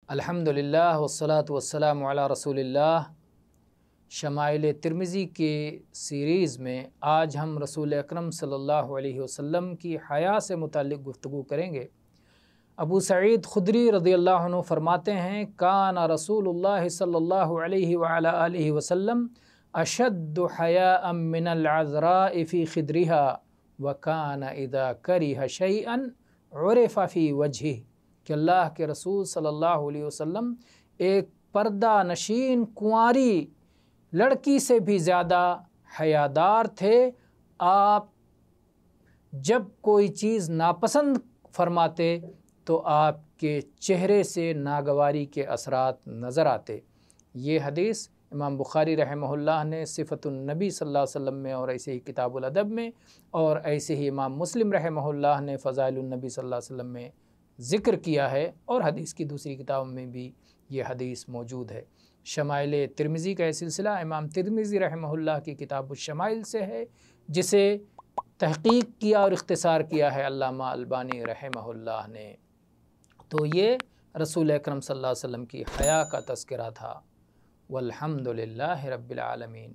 الحمدللہ والصلاۃ والسلام علی رسول اللہ۔ شمائل ترمذی کے سیریز میں آج ہم رسول اکرم صلی اللہ علیہ وسلم کی حیا سے متعلق گفتگو کریں گے۔ ابو سعید خدری رضی اللہ عنہ فرماتے ہیں، کان رسول اللہ صلی اللہ علیہ وعلی آلہ وسلم اشد حیاء من العذراء فی خدرها وکان اذا کرہ شیئا عرف فی وجہہ، کہ اللہ کے رسول صلی اللہ علیہ وسلم ایک پردہ نشین کنواری لڑکی سے بھی زیادہ حیادار تھے۔ آپ جب کوئی چیز ناپسند فرماتے تو آپ کے چہرے سے ناگواری کے اثرات نظر آتے۔ یہ حدیث امام بخاری رحمہ اللہ نے صفت النبی صلی اللہ علیہ وسلم میں، اور ایسے ہی کتاب الادب میں، اور ایسے ہی امام مسلم رحمہ اللہ نے فضائل النبی صلی اللہ علیہ وسلم میں ذکر کیا ہے، اور حدیث کی دوسری کتابوں میں بھی یہ حدیث موجود ہے۔ شمائل ترمذی کا یہ سلسلہ امام ترمذی رحمہ اللہ کی کتاب الشمائل سے ہے، جسے تحقیق کیا اور اختصار کیا ہے علامہ البانی رحمہ اللہ نے۔ تو یہ رسول اکرم صلی اللہ علیہ وسلم کی حیا کا تذکرہ تھا۔ والحمدللہ رب العالمین۔